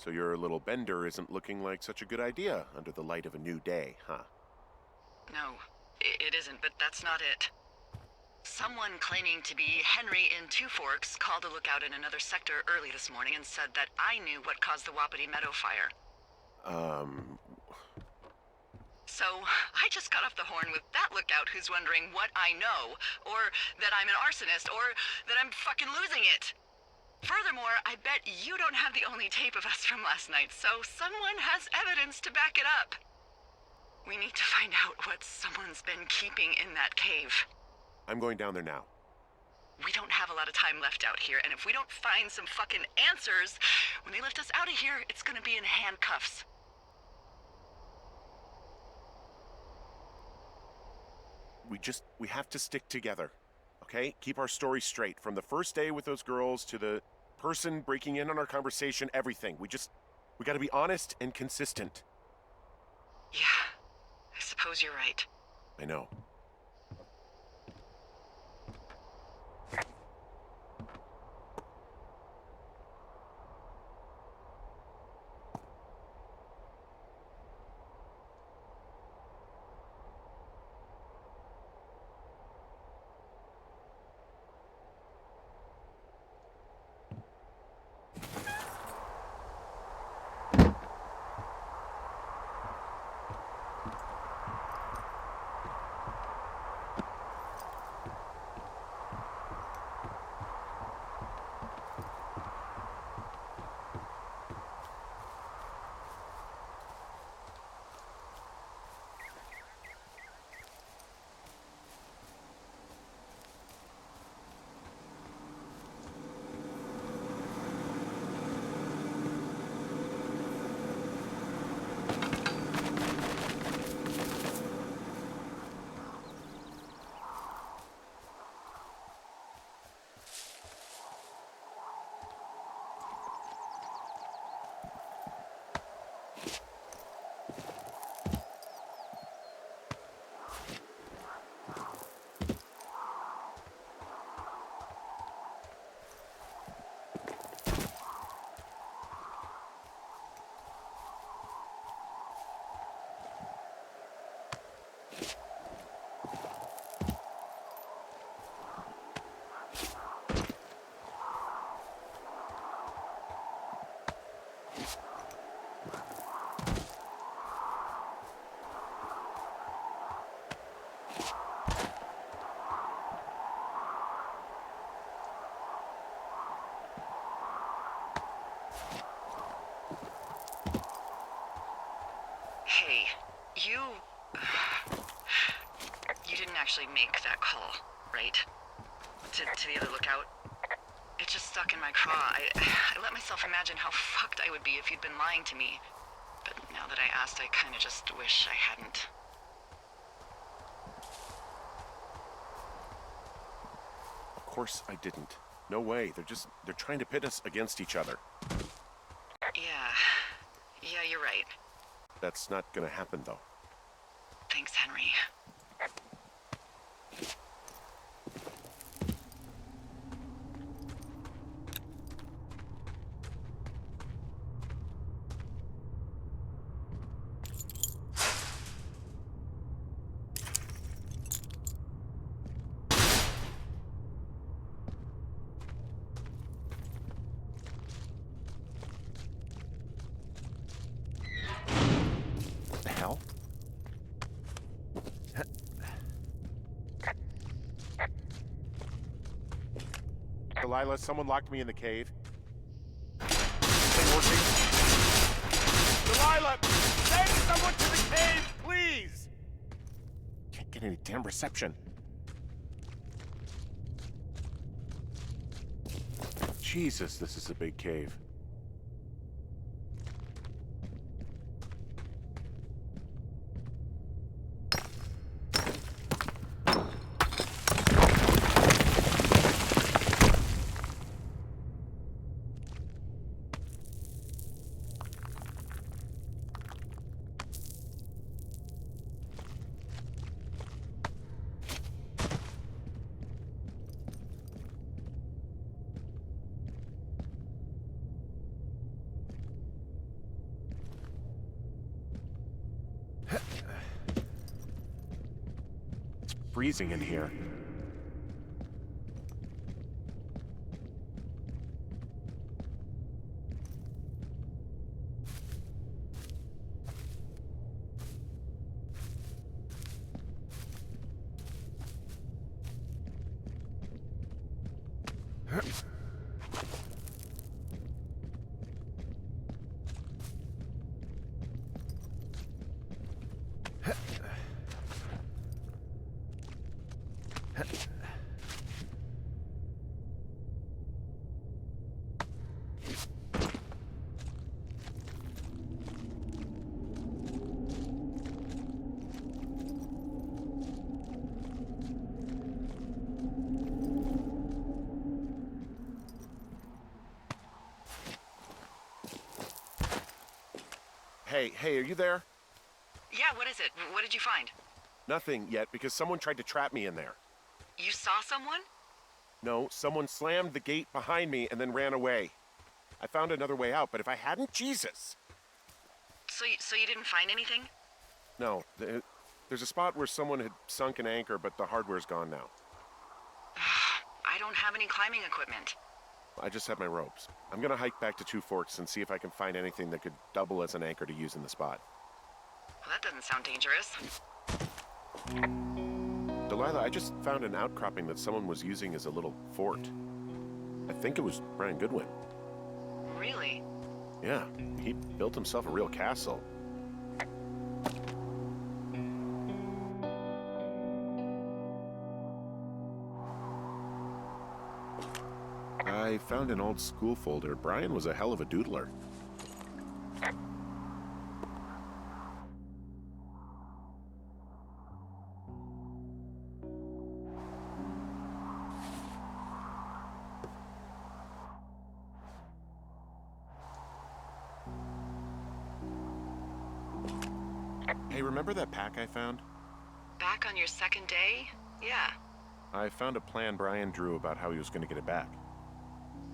So your little bender isn't looking like such a good idea under the light of a new day, huh? No, it isn't, but that's not it. Someone claiming to be Henry in Two Forks called a lookout in another sector early this morning and said that I knew what caused the Wapiti Meadow fire. So, I just got off the horn with that lookout who's wondering what I know, or that I'm an arsonist, or that I'm fucking losing it. Furthermore, I bet you don't have the only tape of us from last night, so someone has evidence to back it up. We need to find out what someone's been keeping in that cave. I'm going down there now. We don't have a lot of time left out here, and if we don't find some fucking answers, when they lift us out of here, it's gonna be in handcuffs. We have to stick together, okay? Keep our story straight. From the first day with those girls to the person breaking in on our conversation, everything. We gotta be honest and consistent. Yeah, I suppose you're right. I know. Hey, you didn't actually make that call, right? To the other lookout? It just stuck in my craw. I let myself imagine how fucked I would be if you'd been lying to me. But now that I asked, I kinda just wish I hadn't. Of course I didn't. No way. They're trying to pit us against each other. Yeah, you're right. That's not gonna happen, though. Thanks, Henry. Delilah, someone locked me in the cave. Is it working? Delilah! Send someone to the cave, please! Can't get any damn reception. Jesus, this is a big cave. freezing in here. Hey, are you there? Yeah, what is it? What did you find? Nothing yet, because someone tried to trap me in there. You saw someone? No, someone slammed the gate behind me and then ran away. I found another way out, but if I hadn't, Jesus! So you didn't find anything? No, there's a spot where someone had sunk an anchor, but the hardware's gone now. I don't have any climbing equipment. I just have my ropes. I'm gonna hike back to Two Forks and see if I can find anything that could double as an anchor to use in the spot. Well, that doesn't sound dangerous. Delilah, I just found an outcropping that someone was using as a little fort. I think it was Brian Goodwin. Really? Yeah, he built himself a real castle. I found an old school folder. Brian was a hell of a doodler. Hey, remember that pack I found? Back on your second day? Yeah. I found a plan Brian drew about how he was going to get it back.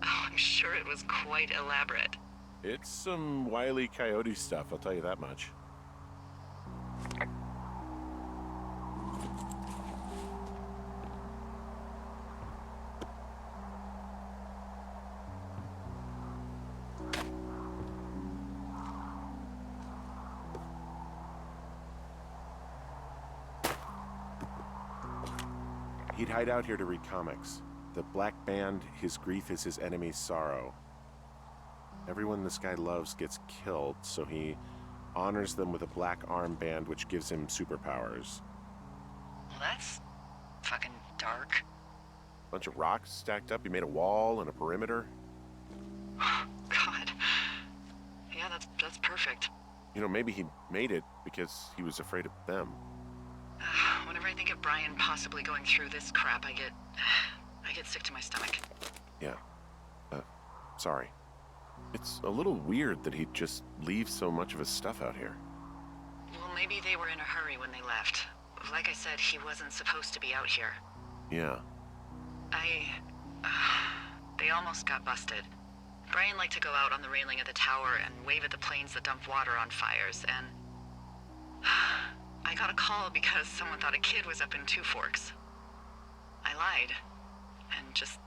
Oh, I'm sure it was quite elaborate. It's some Wile E. Coyote stuff, I'll tell you that much. He'd hide out here to read comics. The Black Band, his grief is his enemy's sorrow. Everyone this guy loves gets killed, so he honors them with a black armband which gives him superpowers. Well, that's fucking dark. Bunch of rocks stacked up, he made a wall and a perimeter. God. Yeah, that's perfect. You know, maybe he made it because he was afraid of them. Whenever I think of Brian possibly going through this crap, I get sick to my stomach. Yeah. Sorry. It's a little weird that he'd just leave so much of his stuff out here. Well, maybe they were in a hurry when they left. Like I said, he wasn't supposed to be out here. Yeah. They almost got busted. Brian liked to go out on the railing of the tower and wave at the planes that dumped water on fires, and I got a call because someone thought a kid was up in Two Forks. I lied, and just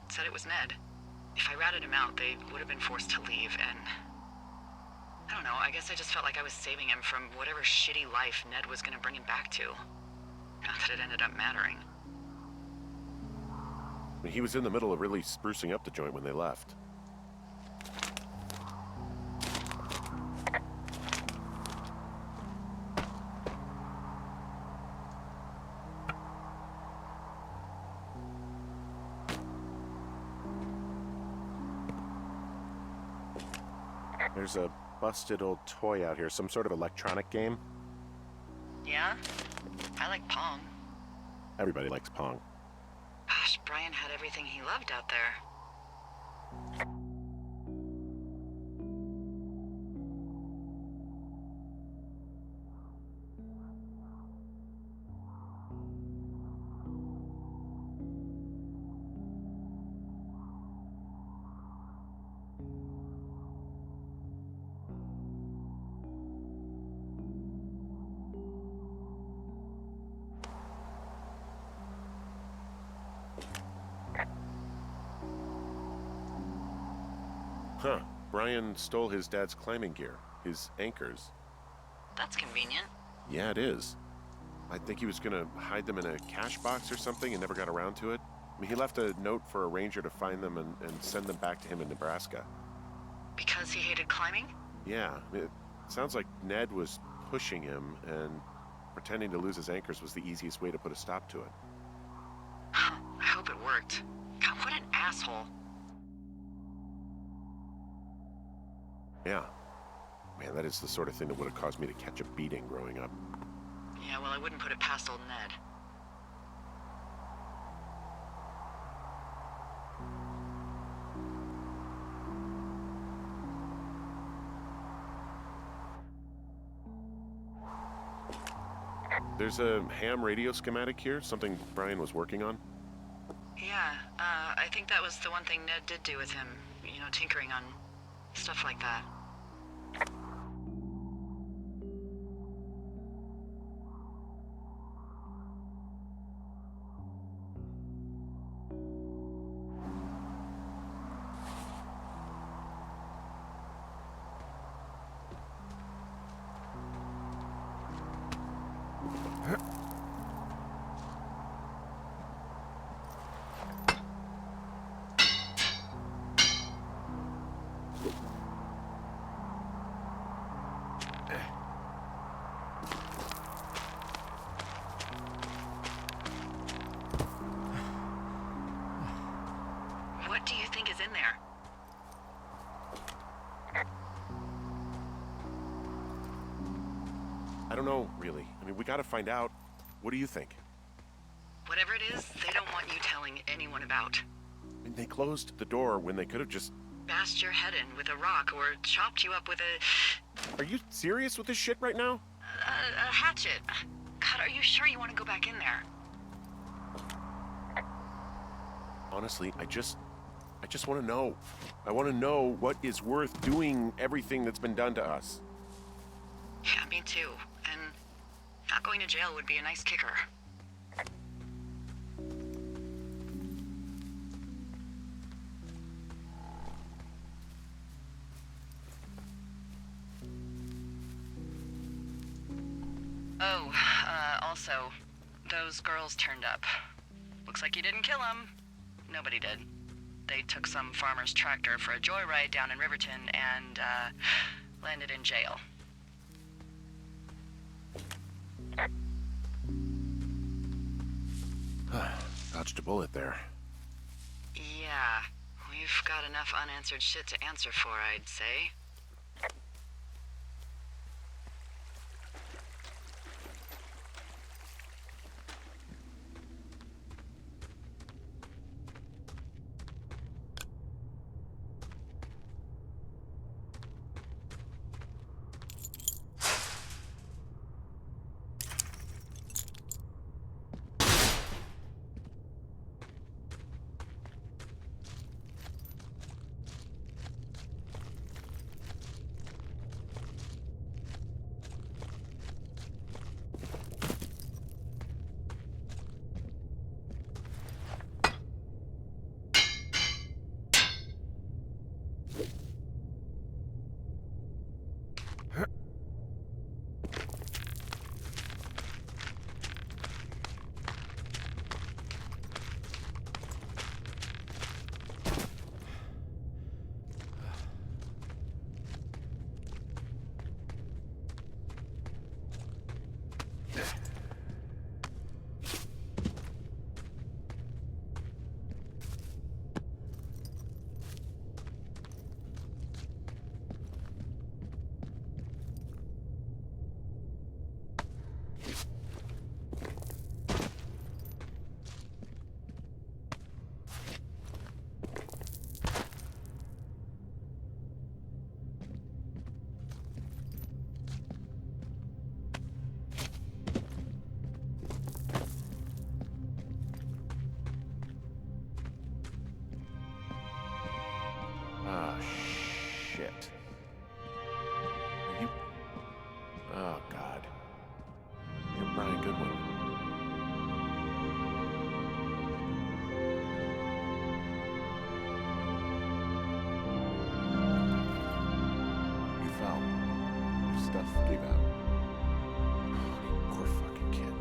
said it was Ned. If I ratted him out, they would have been forced to leave, and I don't know, I guess I just felt like I was saving him from whatever shitty life Ned was gonna bring him back to. Not that it ended up mattering. He was in the middle of really sprucing up the joint when they left. There's a busted old toy out here, some sort of electronic game. Yeah? I like Pong. Everybody likes Pong. Gosh, Brian had everything he loved out there. Huh. Brian stole his dad's climbing gear, his anchors. That's convenient. Yeah, it is. I think he was gonna hide them in a cash box or something and never got around to it. I mean, he left a note for a ranger to find them and send them back to him in Nebraska. Because he hated climbing? Yeah, it sounds like Ned was pushing him, and pretending to lose his anchors was the easiest way to put a stop to it. I hope it worked. God, what an asshole. Yeah. Man, that is the sort of thing that would have caused me to catch a beating growing up. Yeah, well, I wouldn't put it past old Ned. There's a ham radio schematic here, something Brian was working on. Yeah, I think that was the one thing Ned did do with him. You know, tinkering on stuff like that. What do you think is in there? I don't know, really. I mean, we gotta find out. What do you think? Whatever it is, they don't want you telling anyone about. I mean, they closed the door when they could have just... Bashed your head in with a rock or chopped you up with a... Are you serious with this shit right now? a hatchet. God, are you sure you want to go back in there? Honestly, I just want to know. I want to know what is worth doing everything that's been done to us. Yeah, me too. And not going to jail would be a nice kicker. Oh, also, those girls turned up. Looks like you didn't kill them. Nobody did. They took some farmer's tractor for a joyride down in Riverton and, landed in jail. Dodged a bullet there. Yeah, we've got enough unanswered shit to answer for, I'd say. Ah, shit. Are you... Oh, God. You're Brian Goodwin. stuff gave out. Poor fucking kid.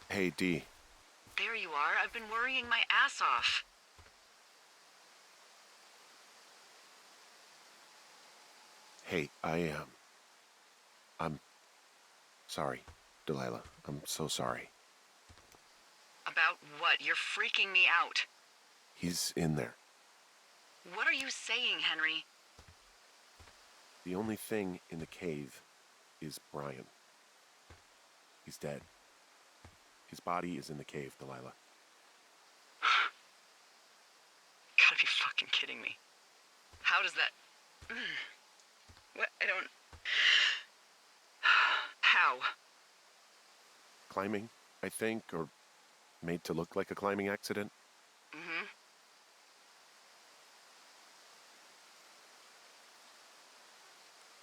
Hey, D. There you are. I've been worrying my ass off. Hey, I'm sorry, Delilah. I'm so sorry. About what? You're freaking me out. He's in there. What are you saying, Henry? The only thing in the cave is Brian. He's dead. His body is in the cave, Delilah. Gotta be fucking kidding me. How does that... What? I don't... How? Climbing, I think, or made to look like a climbing accident. Mm-hmm.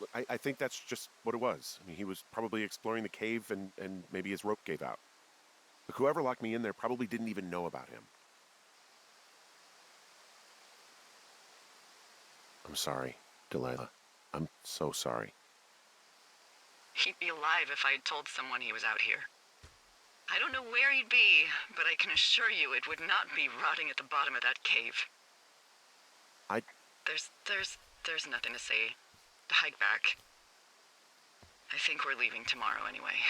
Look, I think that's just what it was. I mean, he was probably exploring the cave and maybe his rope gave out. Look, whoever locked me in there probably didn't even know about him. I'm sorry, Delilah. I'm so sorry. He'd be alive if I had told someone he was out here. I don't know where he'd be, but I can assure you it would not be rotting at the bottom of that cave. There's nothing to say. Hike back. I think we're leaving tomorrow anyway.